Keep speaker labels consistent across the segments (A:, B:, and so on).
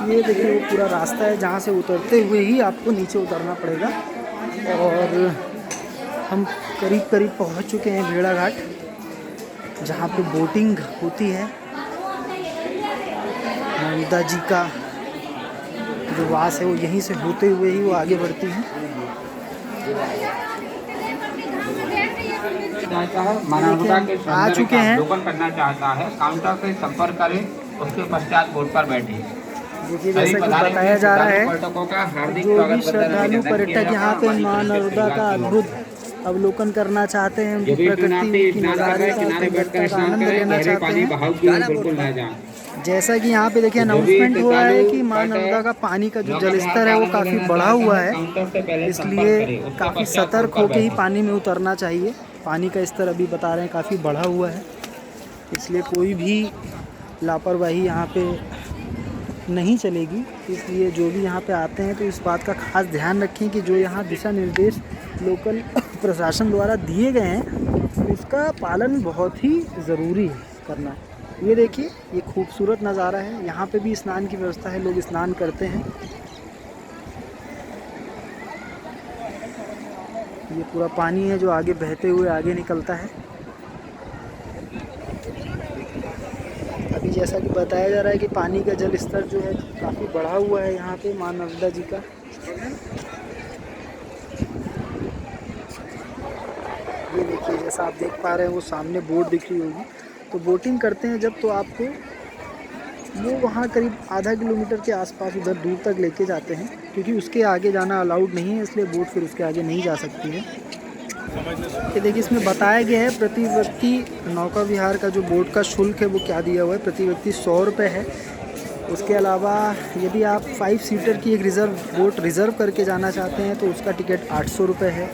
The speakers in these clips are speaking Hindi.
A: ये देखिए वो पूरा रास्ता है जहाँ से उतरते हुए ही आपको नीचे उतरना पड़ेगा। और हम करीब करीब पहुँच चुके हैं भेड़ाघाट, जहाँ पे बोटिंग होती है। नर्मदा जी का जो वास है वो यहीं से होते हुए ही वो आगे बढ़ती है। आ चुके हैं।
B: अवलोकन करना चाहता है, काउंटर से संपर्क करें, उसके पश्चात बोर्ड पर बैठे।
A: देखिए जैसा कि बताया जा रहा है, जो भी श्रद्धालु पर्यटक यहाँ पे माँ नर्मदा का अद्भुत अवलोकन करना चाहते हैं, उनकी प्रकृति की नज़ारे का आनंद लेना चाहते हैं। जैसा कि यहाँ पे देखिए अनाउंसमेंट हुआ है कि माँ नर्मदा का पानी का जो जल स्तर है वो काफ़ी बढ़ा हुआ है, इसलिए काफ़ी सतर्क होकर ही पानी में उतरना चाहिए। पानी का स्तर अभी बता रहे हैं काफ़ी बढ़ा हुआ है, इसलिए कोई भी लापरवाही यहाँ पे नहीं चलेगी। इसलिए जो भी यहाँ पे आते हैं तो इस बात का खास ध्यान रखें कि जो यहाँ दिशा निर्देश लोकल प्रशासन द्वारा दिए गए हैं उसका पालन बहुत ही ज़रूरी है करना। ये देखिए ये खूबसूरत नज़ारा है, यहाँ पे भी स्नान की व्यवस्था है, लोग स्नान करते हैं। ये पूरा पानी है जो आगे बहते हुए आगे निकलता है। अभी जैसा कि बताया जा रहा है कि पानी का जल स्तर जो है काफ़ी बढ़ा हुआ है यहाँ पे माँ नर्मदा जी का। ये देखिए जैसा आप देख पा रहे हैं वो सामने बोट दिख रही होगी। तो बोटिंग करते हैं जब तो आपको वो वहाँ करीब आधा किलोमीटर के आसपास उधर दूर तक लेके जाते हैं, क्योंकि उसके आगे जाना अलाउड नहीं है, इसलिए बोट फिर उसके आगे नहीं जा सकती है। ये देखिए इसमें बताया गया है प्रति व्यक्ति नौका विहार का जो बोट का शुल्क है वो क्या दिया हुआ है, प्रति व्यक्ति 100 रुपये है। उसके अलावा यदि आप 5 सीटर की एक बोट रिज़र्व करके जाना चाहते हैं तो उसका टिकट 800 रुपये है।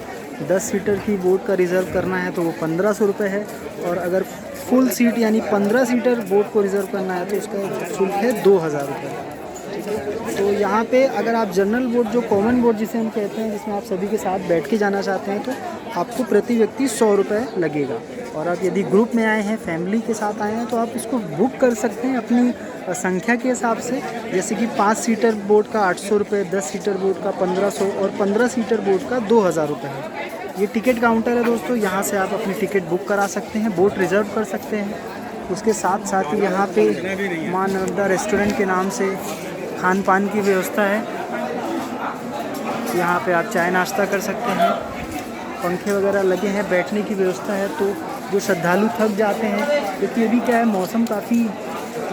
A: 10 सीटर की बोट का रिज़र्व करना है तो वो 1500 रुपये है। और अगर फुल सीट यानी 15 सीटर बोट को रिज़र्व करना है तो उसका शुल्क है 2000 रुपये। ठीक है, तो यहाँ पे अगर आप जनरल बोट जो कॉमन बोट जिसे हम कहते हैं, जिसमें आप सभी के साथ बैठ के जाना चाहते हैं, तो आपको प्रति व्यक्ति 100 रुपये लगेगा। और आप यदि ग्रुप में आए हैं, फैमिली के साथ आए हैं, तो आप इसको बुक कर सकते हैं अपनी संख्या के हिसाब से। जैसे कि 5 सीटर बोट का 800 रुपये, 10 सीटर बोट का 1500 और 15 सीटर बोट का 2000 रुपये है। ये टिकट काउंटर है दोस्तों, यहाँ से आप अपनी टिकट बुक करा सकते हैं, बोट रिज़र्व कर सकते हैं। उसके साथ साथ ही यहाँ पे माँ नर्मदा रेस्टोरेंट के नाम से खान पान की व्यवस्था है। यहाँ पे आप चाय नाश्ता कर सकते हैं, पंखे वगैरह लगे हैं, बैठने की व्यवस्था है। तो जो श्रद्धालु थक जाते हैं, क्योंकि अभी क्या है मौसम काफ़ी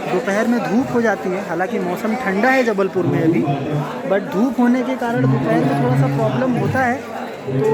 A: दोपहर में धूप हो जाती है, हालांकि मौसम ठंडा है जबलपुर में अभी, बट धूप होने के कारण दोपहर में थोड़ा सा प्रॉब्लम होता है। तो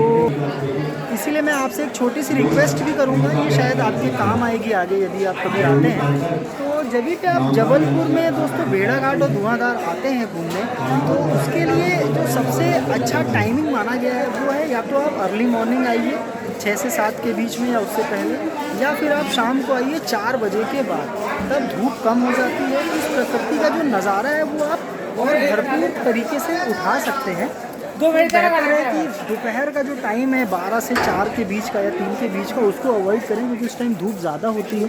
A: इसीलिए मैं आपसे एक छोटी सी रिक्वेस्ट भी करूंगा, ये शायद आपके काम आएगी आगे यदि आप कभी आते हैं। तो जब भी आप जबलपुर में दोस्तों भेड़ाघाट और धुआंधार आते हैं घूमने, तो उसके लिए जो सबसे अच्छा टाइमिंग माना गया है वो है या तो आप अर्ली मॉर्निंग आइए 6 से 7 के बीच में या उससे पहले, या फिर आप शाम को आइए 4 बजे के बाद, तब धूप कम हो जाती है। इस प्रकृति का जो नज़ारा है वो आप और भरपूर तरीके से उठा सकते हैं। तो बेहतर है कि दोपहर का जो टाइम है 12 से 4 के बीच का या 3 के बीच का, उसको अवॉइड करें, क्योंकि उस टाइम धूप ज़्यादा होती है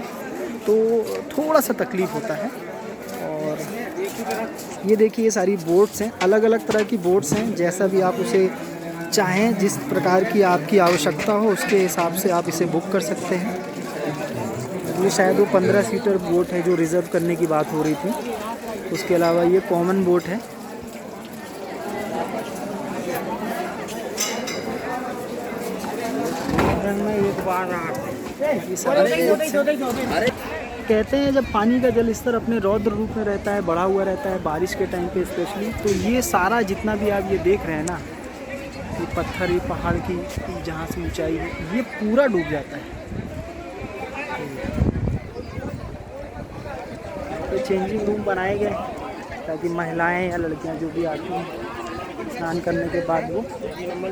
A: तो थोड़ा सा तकलीफ़ होता है। और ये देखिए ये सारी बोट्स हैं, अलग अलग तरह की बोट्स हैं, जैसा भी आप उसे चाहें, जिस प्रकार की आपकी आवश्यकता हो उसके हिसाब से आप इसे बुक कर सकते हैं। ये शायद वो 15 सीटर बोट है जो रिज़र्व करने की बात हो रही थी। उसके अलावा ये कॉमन बोट है। कहते हैं जब पानी का जल स्तर अपने रौद्र रूप में रहता है, बढ़ा हुआ रहता है बारिश के टाइम पे स्पेशली, तो ये सारा जितना भी आप ये देख रहे हैं ना, ये पत्थर, ये पहाड़ की जहाँ से ऊंचाई है, ये पूरा डूब जाता है। तो चेंजिंग रूम बनाए गए ताकि महिलाएं या लड़कियां जो भी आती हैं स्नान करने के बाद वो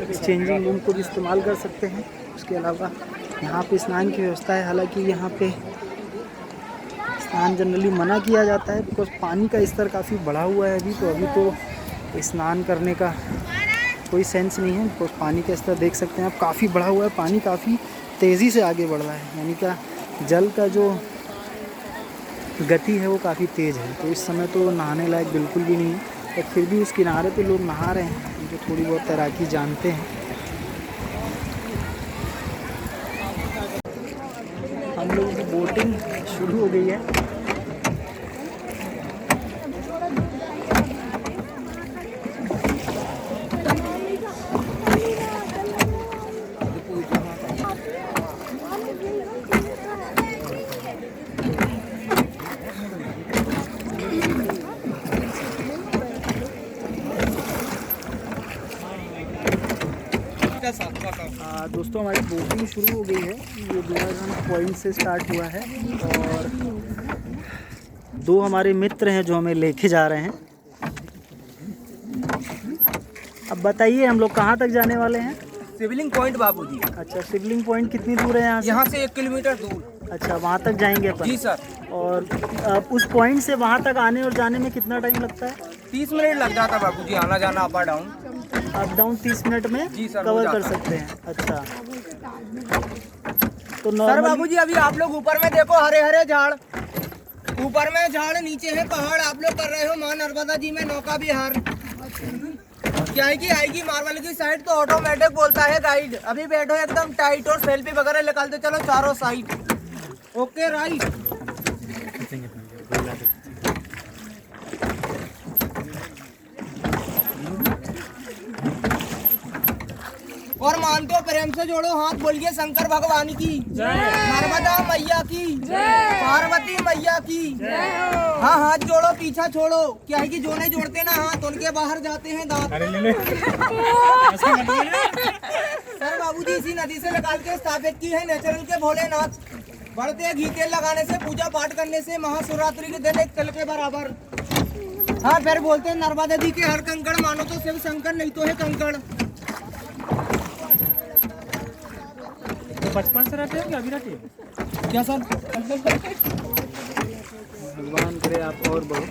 A: इस चेंजिंग रूम को भी इस्तेमाल कर सकते हैं। उसके अलावा यहाँ पे स्नान की व्यवस्था है, हालांकि यहाँ पे स्नान जनरली मना किया जाता है बिकॉज पानी का स्तर काफ़ी बढ़ा हुआ है अभी तो स्नान करने का कोई सेंस नहीं है। बिकॉज पानी का स्तर देख सकते हैं आप काफ़ी बढ़ा हुआ है, पानी काफ़ी तेज़ी से आगे बढ़ रहा है, यानी क्या जल का जो गति है वो काफ़ी तेज़ है, तो इस समय तो नहाने लायक बिल्कुल भी नहीं है। पर फिर भी उस किनारे पे लोग नहा रहे हैं, जो थोड़ी बहुत तैराकी जानते हैं। हम लोगों की बोटिंग शुरू हो गई है। दोस्तों हमारी बोटिंग शुरू हो गई है। ये 2000 पॉइंट से स्टार्ट हुआ है और 2 हमारे मित्र हैं जो हमें लेके जा रहे हैं। अब बताइए हम लोग कहाँ तक जाने वाले हैं?
C: शिवलिंग पॉइंट बाबूजी।
A: अच्छा, शिवलिंग पॉइंट कितनी दूर है यहाँ से?
C: यहाँ से 1 किलोमीटर दूर।
A: अच्छा, वहाँ तक जाएंगे अपन?
C: जी सर।
A: और उस पॉइंट से वहाँ तक आने और जाने में कितना टाइम लगता है?
C: 30 मिनट लग जाता है बाबूजी, आना जाना up down.
A: Up down 30 minute में
C: जी सर,
A: कवर कर सकते हैं। अच्छा, तो
C: सर बाबूजी अभी आप लोग ऊपर में देखो, हरे हरे झाड़, ऊपर में झाड़, नीचे है पहाड़। आप लोग कर रहे हो मां नर्मदा जी में नौका विहार। क्या है कि आएगी मार्बल की साइड तो ऑटोमेटिक बोलता है गाइड, अभी बैठो एकदम टाइट और सेल्फी वगैरह निकालते चलो चारों साइड। Okay right. और मानते हो प्रेम से जोड़ो हाथ, बोलिए शंकर भगवान की जय, नर्मदा मैया की जय, पार्वती मैया की जय। हाँ हाथ जोड़ो, पीछा छोड़ो। क्या है कि जो नहीं जोड़ते ना हाथ, उनके बाहर जाते हैं दांत। सर बाबूजी इसी नदी से निकाल के स्थापित की है नेचुरल के भोलेनाथ। बढ़ते हैं घी तेल लगाने से, पूजा पाठ करने से, महाशिवरात्रि के दिन एक तिल के बराबर। हाँ फिर बोलते हैं नर्मदा नदी के हर कंकड़ मानो तो शिव शंकर, नहीं तो है कंकड़।
A: बचपन से रहते हैं कि अभी रहते हैं?
C: क्या सर?
A: भगवान करे आप और बढ़ो।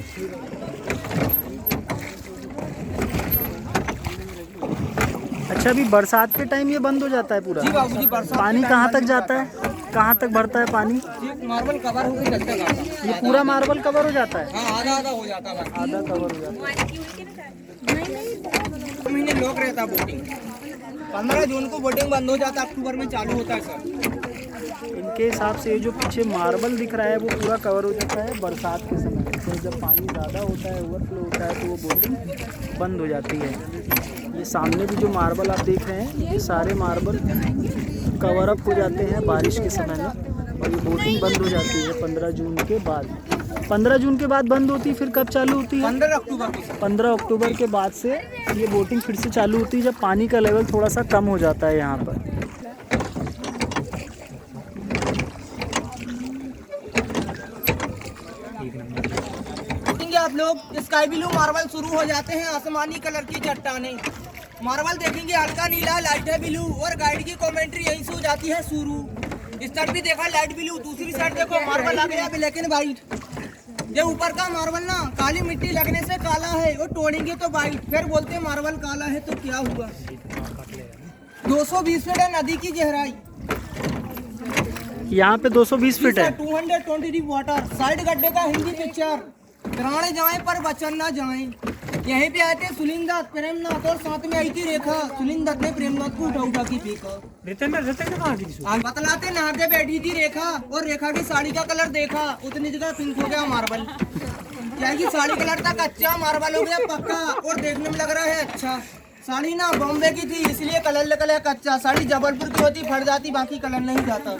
A: अच्छा, अभी बरसात के टाइम ये बंद हो जाता है पूरा?
C: जी बाबूजी, बरसात
A: पानी कहाँ तक जाता है? कहाँ तक भरता है पानी?
C: मार्बल कवर होकर चलता है।
A: ये पूरा मार्बल कवर हो जाता है?
C: हाँ आधा आधा हो जाता है।
A: आधा कवर हो जाता है।
C: महीने लोग रहता बोटिंग। 15 जून को बोटिंग बंद हो जाता है, अक्टूबर में चालू होता है सर।
A: इनके हिसाब से जो पीछे मार्बल दिख रहा है वो पूरा कवर हो जाता है बरसात के समय। तो जब पानी ज़्यादा होता है, ओवरफ्लो होता है, तो वो बोटिंग बंद हो जाती है। ये सामने भी जो मार्बल आप देख रहे हैं, ये सारे मार्बल कवर अप हो जाते हैं बारिश के समय में, और ये बोटिंग बंद हो जाती है 15 जून के बाद। 15 जून के बाद बंद होती है, फिर कब चालू होती है?
C: 15 अक्टूबर की।
A: 15 अक्टूबर के बाद से ये बोटिंग फिर से चालू होती है, जब पानी का लेवल थोड़ा सा कम हो जाता है यहाँ पर।
C: आप लोग स्काई ब्लू मार्बल शुरू हो जाते हैं, आसमानी कलर की चट्टानें। मार्बल देखेंगे हल्का नीला, लाइट है ब्लू, और गाइड की कमेंट्री यहीं से हो जाती है शुरू। इस साइड भी देखा लाइट ब्लू, दूसरी साइड देखो मार्बल आ गया ब्लैक एंड व्हाइट। ये ऊपर का मार्बल ना काली मिट्टी लगने से काला है, और तोड़ेंगे तो व्हाइट। फिर बोलते हैं मार्बल काला है तो क्या हुआ। 220 फीट है नदी की गहराई।
A: यहाँ पे 220 फीट है।
C: 220 वाटर। साइड गड्ढे का हिंदी पिक्चर, प्राण जाए पर वचन ना जाए। यहीं पे आए थे सुलिंदर प्रेमनाथ, और साथ में आई थी रेखा। सुलिंदर ने प्रेमनाथ को उठा की फेंका। बतलाते नहाते बैठी थी रेखा, और रेखा की साड़ी का कलर देखा, उतनी जगह पिंक हो गया मार्बल। क्या कि साड़ी कलर था कच्चा, मार्बल हो गया पक्का, और देखने में लग रहा है अच्छा। साड़ी ना बॉम्बे की थी, इसलिए कलर निकला कच्चा। साड़ी जबलपुर की होती फट जाती, बाकी कलर नहीं जाता।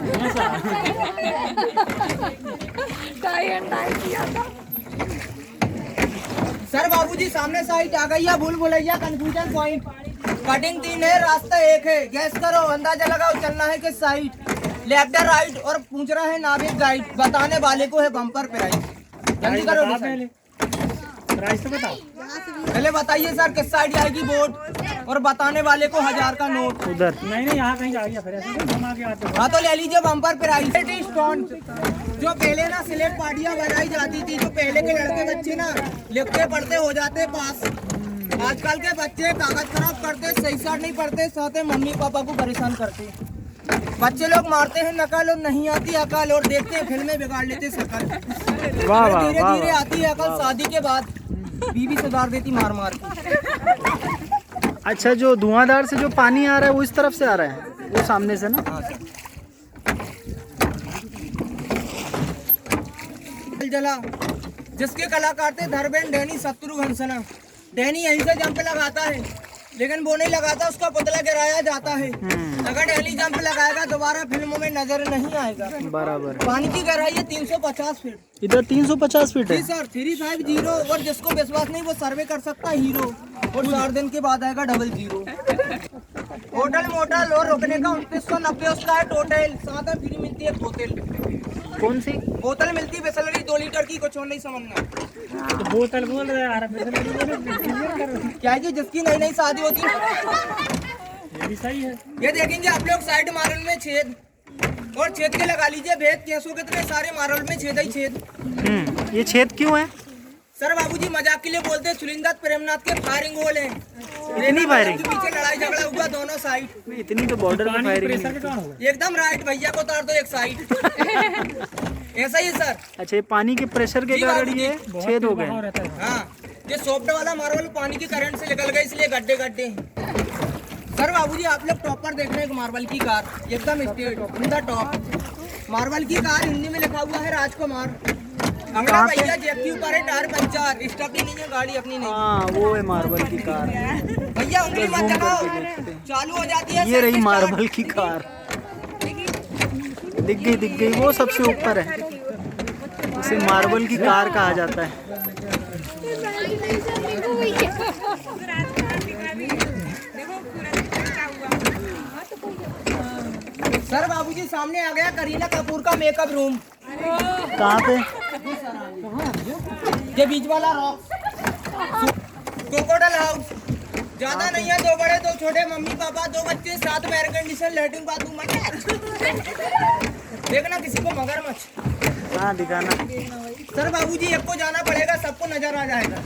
C: सर बाबूजी सामने साइट आ गई है, भूल भुलैया कंफ्यूजन पॉइंट। कटिंग 3 है, रास्ता 1 है। गैस करो, अंदाजा लगाओ चलना है किस साइड, लेफ्ट या राइट। और पूछ रहा है नाविक गाइड, बताने वाले को है बम्पर प्राइस। जल्दी करो,
A: प्राइस तो बताओ।
C: पहले बताइए सर किस साइड आएगी बोट, और बताने वाले को 1000 का नोट।
A: उधर नहीं, यहाँ कहीं जाएगी, फिर ऐसे हम आगे आते हैं।
C: हाँ तो ले लीजिए बम्पर प्राइस। स्टोन जो पहले ना स्लेट पार्टियां बनाई जाती थी, जो पहले के लड़के बच्चे ना लिखते पढ़ते हो जाते पास। आजकल के बच्चे कागज खराब करते, सही साथ नहीं पढ़ते, साथ मम्मी पापा को परेशान करते। बच्चे लोग मारते हैं नकल और नहीं आती अकल, और देखते हैं फिल्में बिगाड़ लेते शकल।
A: वाह वाह
C: धीरे
A: वाह
C: धीरे
A: वाह।
C: आती है अकल, शादी के बाद बीवी सुधार देती मार मार के।
A: अच्छा, जो धुआंधार से जो पानी आ रहा है वो इस तरफ से आ रहा है, वो सामने से ना?
C: जला जिसके कलाकार थे धर्मेंद्र, डैनी, शत्रुघ्न सिन्हा। डैनी यहीं से जंप लगाता है, लेकिन वो नहीं लगाता, उसका पुतला गिराया जाता है। अगर डैनी जंप लगाएगा दोबारा फिल्मों में नजर नहीं आएगा।
A: बराबर।
C: पानी की गहराई है 350 फीट।
A: इधर 350 फीट
C: जी
A: है।
C: सर, 350, और जिसको विश्वास नहीं वो सर्वे कर सकता है हीरो, और 4 दिन के बाद आएगा 00। होटल मोटल और रुकने का 2990 उसका है टोटल। साथ में फ्री मिलती है बोतल।
A: कौन सी
C: बोतल मिलती है बिसलरी 2 लीटर की, कुछ और नहीं समझना।
A: तो बोतल बोल रहे यार?
C: क्या है कि जिसकी नई नई शादी होती है,
A: ये भी सही है।
C: ये देखेंगे आप लोग साइड मार्बल में छेद, और छेद के लगा लीजिए भेद। कैसो कितने सारे मार्बल में छेद ही छेद।
A: ये छेद क्यों है?
C: सर बाबूजी मजाक के लिए बोलते हैं, सुलिंदर प्रेमनाथ के फायरिंग होल है।
A: इतनी फायरिंग?
C: के पीछे लड़ाई झगड़ा हुआ दोनों साइड।
A: इतनी तो बॉर्डर पे फायरिंग नहीं।
C: एकदम राइट, भैया को उतार दो एक साइड। ऐसा ही है सर।
A: अच्छा, ये पानी के प्रेशर के
C: जी
A: कारण
C: बाबूजी।
A: ये छेद हो गए।
C: हाँ, ये सॉफ्ट वाला मार्बल पानी की करंट से निकल गए, इसलिए गड्ढे गड्ढे हैं। सर बाबूजी आप लोग टॉप पर देख रहे हैं मार्बल की कार, एकदम straight in the top. Marble की कार हिंदी में लिखा हुआ है राजकुमार। अंगड़ा भैया जेब के ऊपर है, टायर पंचर, स्टॉप ही नहीं है, गाड़ी अपनी नहीं।
A: हाँ, वो है मार्बल की कार।
C: भैया उंगली मत दबाओ, चालू हो जाती है।
A: ये रही मार्बल की कार। दिख गई, वो सबसे ऊपर है। इसे मार्बल की कार कहा जाता है।
C: सर बाबूजी सामने आ गया करीना कपूर का मेकअप रूम।
A: कहाँ पे?
C: ये बीच वाला रॉक क्रोकोडाइल हाउस। ज्यादा नहीं है, 2 बड़े 2 छोटे, मम्मी पापा 2 बच्चे, साथ में एयर कंडीशन, लैट्रिन बाथरूम। देखना किसी को मगरमच्छ।
A: हाँ, दिखाना।
C: सर बाबूजी एक को जाना पड़ेगा, सबको नजर आ जाएगा।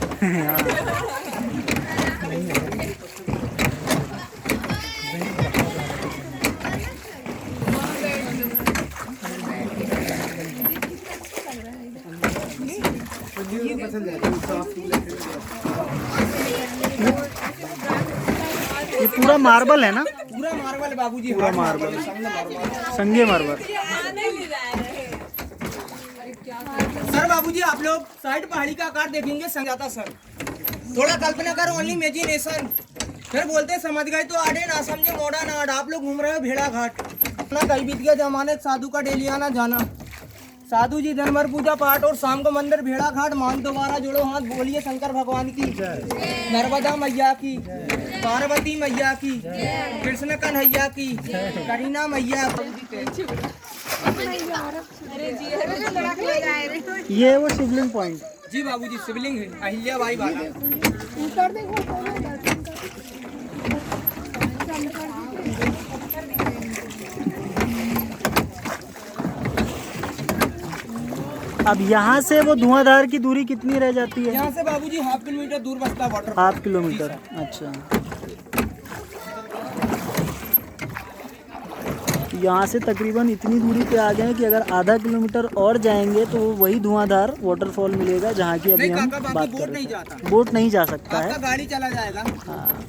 A: ये पूरा मार्बल है ना?
C: पूरा मार्बल बाबूजी,
A: पूरा मार्बल, संगे मार्बल।
C: सर बाबूजी आप लोग साइड पहाड़ी का आकार देखेंगे समझाता सर। थोड़ा कल्पना करो, ओनली इमेजिनेशन। फिर बोलते हैं समझ गए तो आड़े, ना समझे मॉडर्न आर्ट। आप लोग घूम रहे हो भेड़ा घाट। अपना कहीं बीत गया जमाने, साधु का डेली आना जाना। साधु जी दिन भर पूजा पाठ, और शाम को मंदिर भेड़ा घाट। मान दोबारा जोड़ो हाथ, बोलिए शंकर भगवान की, नर्मदा मैया की, पार्वती मैया की, कृष्ण कन्हैया की, करीना मैया।
A: ये वो शिवलिंग पॉइंट।
C: जी बाबूजी शिवलिंग है, अहिल्याबाई वाला।
A: अब यहाँ से वो धुआंधार की दूरी कितनी रह जाती है?
C: यहाँ से बाबूजी 1/2 किलोमीटर दूर बसता वाटर।
A: 1/2 किलोमीटर? अच्छा, यहाँ से तकरीबन इतनी दूरी पे आ गए हैं कि अगर आधा किलोमीटर और जाएंगे तो वही धुआंधार वाटरफॉल मिलेगा जहाँ की अभी हम बात कर रहे हैं। बोट नहीं जा सकता है,
C: गाड़ी चला जाएगा।
A: हाँ,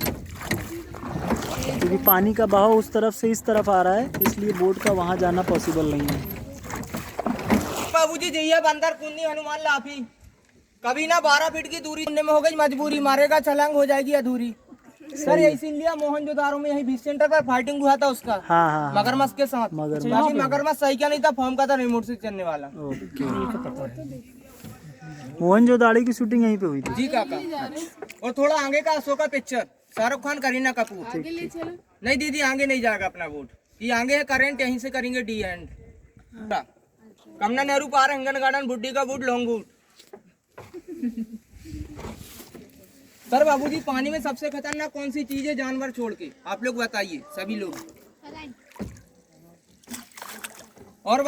A: क्योंकि पानी का बहाव उस तरफ से इस तरफ आ रहा है, इसलिए बोट का वहाँ जाना पॉसिबल नहीं है।
C: बाबूजी जइया बंदर कुंदी हनुमान लाफी, कभी ना 12 फीट की दूरी में हो गई मजबूरी, मारेगा छलांग हो जाएगी अधूरी। सर यही सीन लिया मोहनजोदारो में, यही बीच सेंटर पर फाइटिंग हुआ था उसका।
A: हाँ हाँ,
C: मगरमच्छ के साथ। बाकी मगरमच्छ सही क्या नहीं था, फॉर्म का था, रिमोट से चलने वाला।
A: ओके। मोहनजोदाड़ो की शूटिंग यहीं पे हुई थी?
C: जी काका। और थोड़ा आगे का अशोका पिक्चर, शाहरुख खान, करीना कपूर। नहीं दीदी आगे नहीं जाएगा अपना वोट, ये आगे है करेंट, यहीं से करेंगे the end. Kamala Nehru park, hanging garden, बुड्डी का बूट, लॉन्ग बूट। सर बाबूजी पानी में सबसे खतरनाक कौन सी चीज है जानवर छोड़ के, आप लोग बताइए सभी लोग। और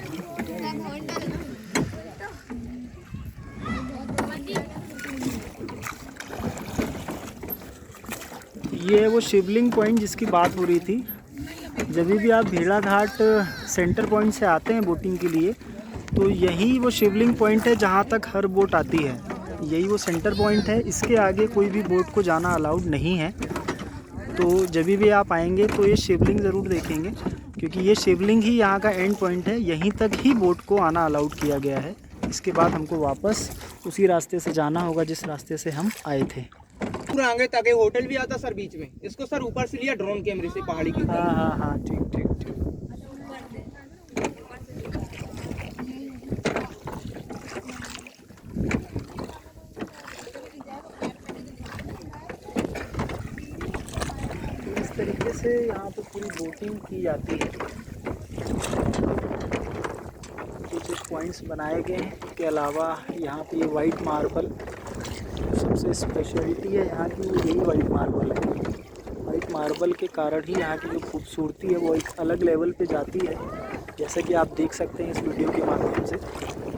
A: ये वो शिवलिंग पॉइंट जिसकी बात हो रही थी, जब भी आप भेड़ाघाट सेंटर पॉइंट से आते हैं बोटिंग के लिए तो यही वो शिवलिंग पॉइंट है जहाँ तक हर बोट आती है। यही वो सेंटर पॉइंट है, इसके आगे कोई भी बोट को जाना अलाउड नहीं है। तो जब भी आप आएंगे तो ये शिवलिंग ज़रूर देखेंगे, क्योंकि ये शिवलिंग ही यहाँ का एंड पॉइंट है। यहीं तक ही बोट को आना अलाउड किया गया है। इसके बाद हमको वापस उसी रास्ते से जाना होगा जिस रास्ते से हम आए थे।
C: पूरा आगे तक एक होटल भी आता सर बीच में। इसको सर ऊपर से लिया ड्रोन कैमरे से पहाड़ी के ऊपर।
A: हाँ, ठीक ठीक ठीक। इस तरीके से यहाँ पे पूरी बोटिंग की जाती है। कुछ पॉइंट्स बनाए गए हैं। इसके अलावा यहाँ पे ये वाइट मार्बल सबसे स्पेशलिटी है यहाँ की, यही वाइट मार्बल है। वाइट मार्बल के कारण ही यहाँ की जो खूबसूरती है वो एक अलग लेवल पे जाती है। जैसा कि आप देख सकते हैं इस वीडियो के माध्यम से,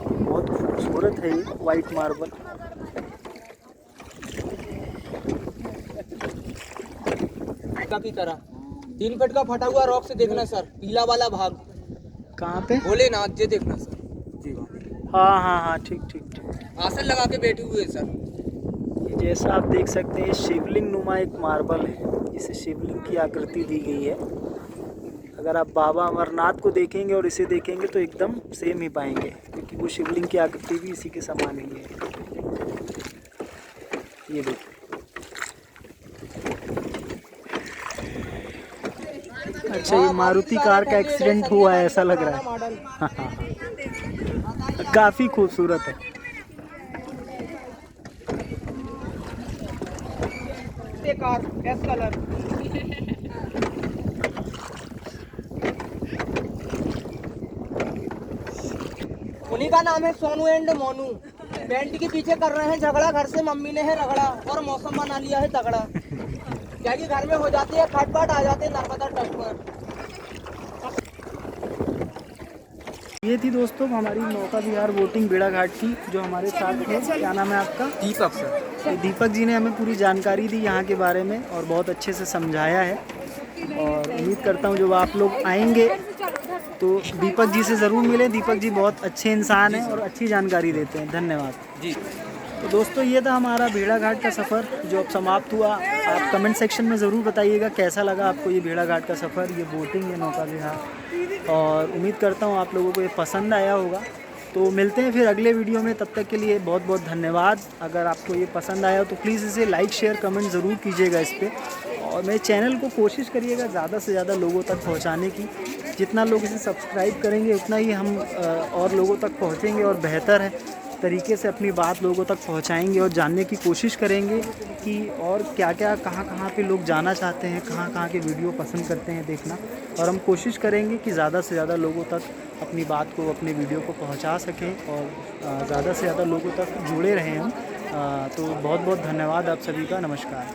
A: बहुत खूबसूरत है ये वाइट मार्बल।
C: की तरह 3 फीट का फटा हुआ रॉक से देखना सर, पीला वाला भाग।
A: कहाँ पे?
C: भोलेनाथ जी देखना सर जी।
A: हाँ, ठीक ठीक ठीक।
C: आसन लगा के बैठे हुए सर।
A: ये जैसा आप देख सकते हैं शिवलिंग नुमा एक मार्बल है, इसे शिवलिंग की आकृति दी गई है। अगर आप बाबा अमरनाथ को देखेंगे और इसे देखेंगे तो एकदम सेम ही पाएंगे, क्योंकि वो शिवलिंग की आकृति भी इसी के समान ही है। ये देखिए, अच्छा ये मारुति कार का एक्सीडेंट हुआ है ऐसा लग रहा है। काफ़ी खूबसूरत है।
C: Car S colour. उन्हीं का नाम है सोनू एंड मोनू। पेंट के पीछे कर रहे हैं झगड़ा, घर से मम्मी ने है रगड़ा और मौसम बना लिया है तगड़ा। क्या कि घर में हो जाती है खटपट, आ जाते हैं नर्मदा तट पर।
A: ये थी दोस्तों हमारी नौका विहार बोटिंग भेड़ाघाट की, जो हमारे साथ है। क्या नाम है आपका?
C: दीपक सर।
A: तो दीपक जी ने हमें पूरी जानकारी दी यहाँ के बारे में और बहुत अच्छे से समझाया है। और उम्मीद करता हूँ जब आप लोग आएंगे तो दीपक जी से ज़रूर मिलें। दीपक जी बहुत अच्छे इंसान हैं और अच्छी जानकारी देते हैं। धन्यवाद जी। तो दोस्तों ये था हमारा भेड़ाघाट का सफ़र जो अब समाप्त हुआ। आप कमेंट सेक्शन में ज़रूर बताइएगा कैसा लगा आपको ये भेड़ाघाट का सफ़र, ये बोटिंग, ये नौका विहार। और उम्मीद करता हूँ आप लोगों को ये पसंद आया होगा। तो मिलते हैं फिर अगले वीडियो में, तब तक के लिए बहुत बहुत धन्यवाद। अगर आपको ये पसंद आया तो प्लीज़ इसे लाइक शेयर कमेंट ज़रूर कीजिएगा इस पर। और मेरे चैनल को कोशिश करिएगा ज़्यादा से ज़्यादा लोगों तक पहुँचाने की। जितना लोग इसे सब्सक्राइब करेंगे उतना ही हम और लोगों तक पहुँचेंगे और बेहतर है तरीके से अपनी बात लोगों तक पहुंचाएंगे और जानने की कोशिश करेंगे कि और क्या क्या कहाँ पे लोग जाना चाहते हैं, कहाँ के वीडियो पसंद करते हैं देखना। और हम कोशिश करेंगे कि ज़्यादा से ज़्यादा लोगों तक अपनी बात को, अपने वीडियो को पहुंचा सकें और ज़्यादा से ज़्यादा लोगों तक जुड़े रहें हम। तो बहुत बहुत धन्यवाद आप सभी का। नमस्कार।